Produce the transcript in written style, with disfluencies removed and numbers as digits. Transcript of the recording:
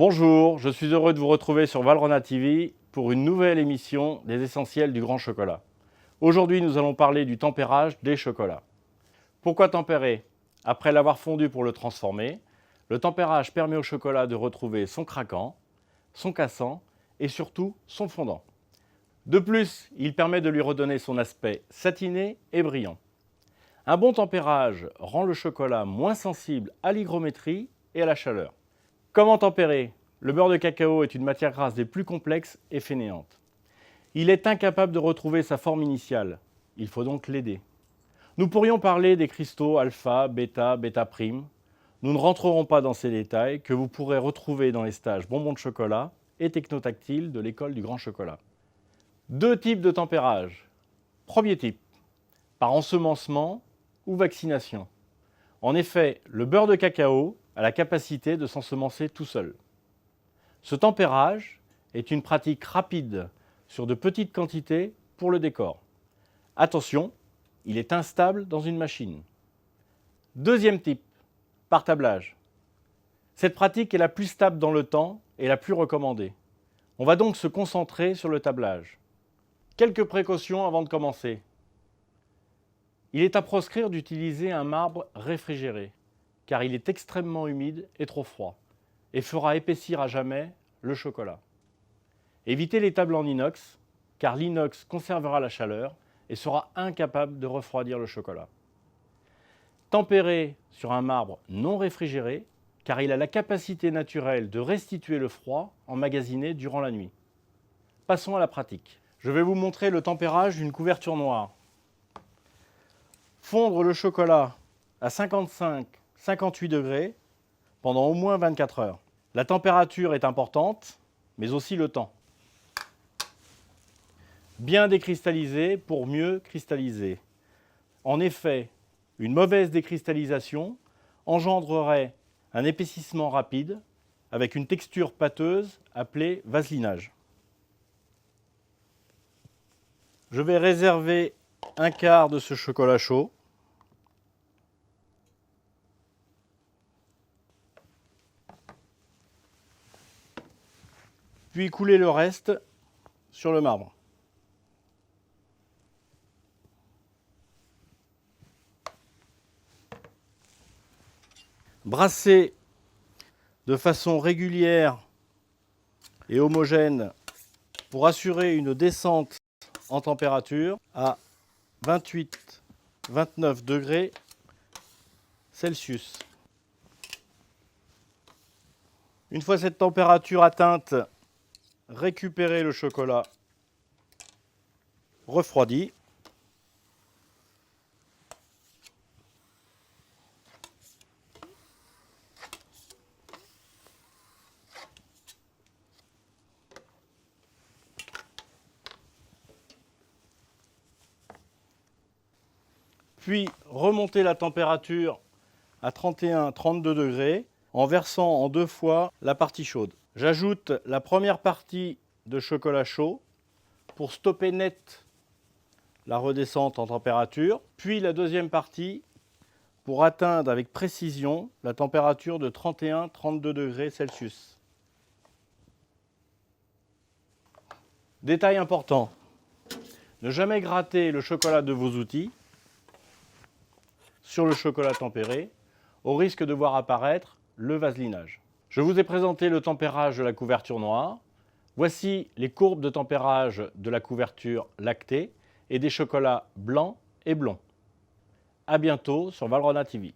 Bonjour, je suis heureux de vous retrouver sur Valrhona TV pour une nouvelle émission des essentiels du grand chocolat. Aujourd'hui, nous allons parler du tempérage des chocolats. Pourquoi tempérer? Après l'avoir fondu pour le transformer, le tempérage permet au chocolat de retrouver son craquant, son cassant et surtout son fondant. De plus, il permet de lui redonner son aspect satiné et brillant. Un bon tempérage rend le chocolat moins sensible à l'hygrométrie et à la chaleur. Comment tempérer? Le beurre de cacao est une matière grasse des plus complexes et fainéantes. Il est incapable de retrouver sa forme initiale. Il faut donc l'aider. Nous pourrions parler des cristaux alpha, bêta, bêta'. Nous ne rentrerons pas dans ces détails que vous pourrez retrouver dans les stages bonbons de chocolat et technotactiles de l'école du grand chocolat. Deux types de tempérage. Premier type, par ensemencement ou vaccination. En effet, le beurre de cacao a la capacité de s'ensemencer tout seul. Ce tempérage est une pratique rapide sur de petites quantités pour le décor. Attention, il est instable dans une machine. Deuxième type, par tablage. Cette pratique est la plus stable dans le temps et la plus recommandée. On va donc se concentrer sur le tablage. Quelques précautions avant de commencer. Il est à proscrire d'utiliser un marbre réfrigéré, car il est extrêmement humide et trop froid, et fera épaissir à jamais le chocolat. Évitez les tables en inox, car l'inox conservera la chaleur et sera incapable de refroidir le chocolat. Tempérez sur un marbre non réfrigéré, car il a la capacité naturelle de restituer le froid emmagasiné durant la nuit. Passons à la pratique. Je vais vous montrer le tempérage d'une couverture noire. Fondre le chocolat à 55-58 degrés pendant au moins 24 heures. La température est importante, mais aussi le temps. Bien décristalliser pour mieux cristalliser. En effet, une mauvaise décristallisation engendrerait un épaississement rapide avec une texture pâteuse appelée vaselinage. Je vais réserver un quart de ce chocolat chaud. Puis couler le reste sur le marbre. Brasser de façon régulière et homogène pour assurer une descente en température à 28-29 degrés Celsius. Une fois cette température atteinte, récupérez le chocolat refroidi. Puis remontez la température à 31-32 degrés en versant en deux fois la partie chaude. J'ajoute la première partie de chocolat chaud pour stopper net la redescente en température, puis la deuxième partie pour atteindre avec précision la température de 31-32 degrés Celsius. Détail important, ne jamais gratter le chocolat de vos outils sur le chocolat tempéré, au risque de voir apparaître le vaselinage. Je vous ai présenté le tempérage de la couverture noire. Voici les courbes de tempérage de la couverture lactée et des chocolats blancs et blonds. À bientôt sur Valrhona TV.